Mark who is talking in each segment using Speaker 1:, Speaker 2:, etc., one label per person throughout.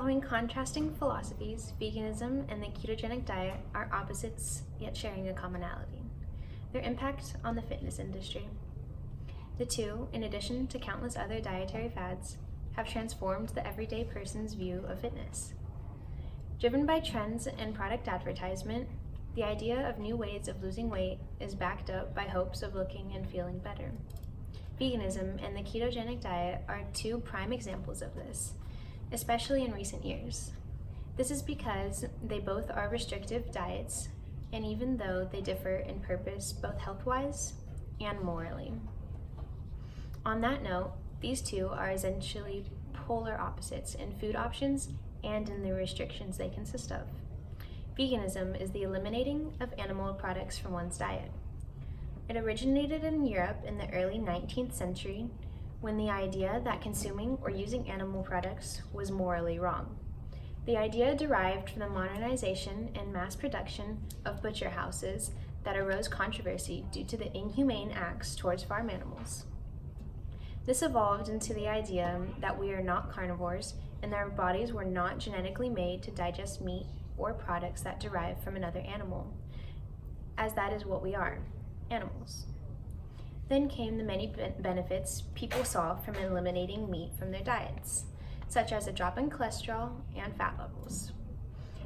Speaker 1: Following contrasting philosophies, veganism and the ketogenic diet are opposites yet sharing a commonality: their impact on the fitness industry. The two, in addition to countless other dietary fads, have transformed the everyday person's view of fitness. Driven by trends and product advertisement, the idea of new ways of losing weight is backed up by hopes of looking and feeling better. Veganism and the ketogenic diet are two prime examples of this, especially in recent years. This is because they both are restrictive diets, and even though they differ in purpose both health-wise and morally. On that note, these two are essentially polar opposites in food options and in the restrictions they consist of. Veganism is the eliminating of animal products from one's diet. It originated in Europe in the early 19th century when the idea that consuming or using animal products was morally wrong. The idea derived from the modernization and mass production of butcher houses that arose controversy due to the inhumane acts towards farm animals. This evolved into the idea that we are not carnivores and that our bodies were not genetically made to digest meat or products that derive from another animal, as that is what we are, animals. Then came the many benefits people saw from eliminating meat from their diets, such as a drop in cholesterol and fat levels.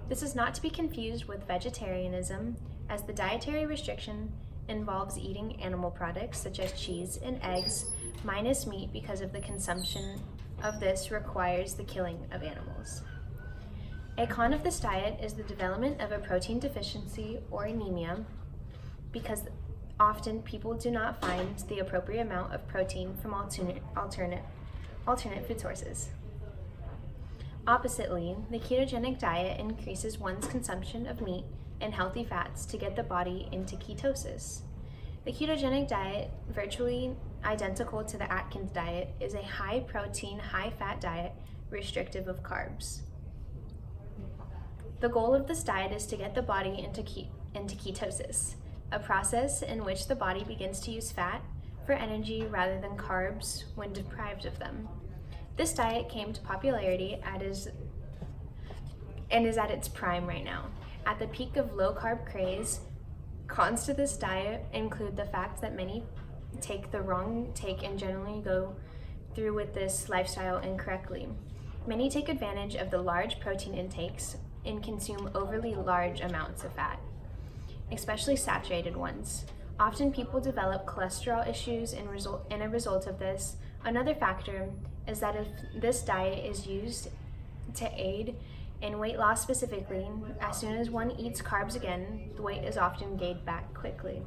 Speaker 1: This is not to be confused with vegetarianism, as the dietary restriction involves eating animal products such as cheese and eggs minus meat because of the consumption of this requires the killing of animals. A con of this diet is the development of a protein deficiency or anemia, because often people do not find the appropriate amount of protein from alternate food sources. Oppositely, the ketogenic diet increases one's consumption of meat and healthy fats to get the body into ketosis. The ketogenic diet, virtually identical to the Atkins diet, is a high protein, high fat diet restrictive of carbs. The goal of this diet is to get the body into ketosis, a process in which the body begins to use fat for energy rather than carbs when deprived of them. This diet came to popularity and is at its prime right now. At the peak of low-carb craze, cons to this diet include the fact that many take the wrong take and generally go through with this lifestyle incorrectly. Many take advantage of the large protein intakes and consume overly large amounts of fat, especially saturated ones. Often people develop cholesterol issues in a result of this. Another factor is that if this diet is used to aid in weight loss specifically, as soon as one eats carbs again, the weight is often gained back quickly.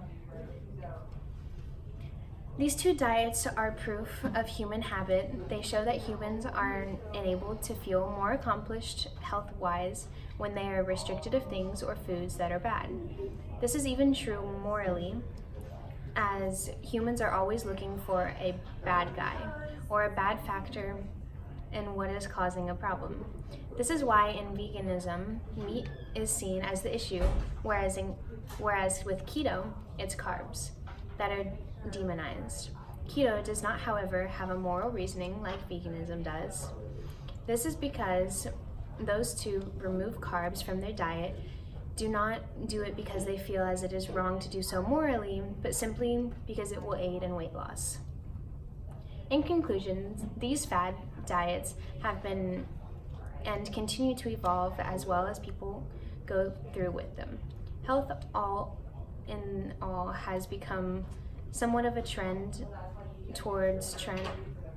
Speaker 1: These two diets are proof of human habit. They show that humans are enabled to feel more accomplished health-wise when they are restricted of things or foods that are bad. This is even true morally, as humans are always looking for a bad guy or a bad factor in what is causing a problem. This is why in veganism, meat is seen as the issue, whereas with keto, it's carbs that are demonized. Keto does not, however, have a moral reasoning like veganism does. This is because those two remove carbs from their diet, do not do it because they feel as it is wrong to do so morally, but simply because it will aid in weight loss. In conclusion, these fad diets have been and continue to evolve as well as people go through with them. Health all in all has become somewhat of a trend towards trend,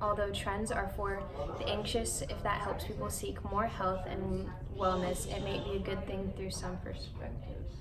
Speaker 1: although trends are for the anxious. If that helps people seek more health and wellness, it may be a good thing through some perspectives.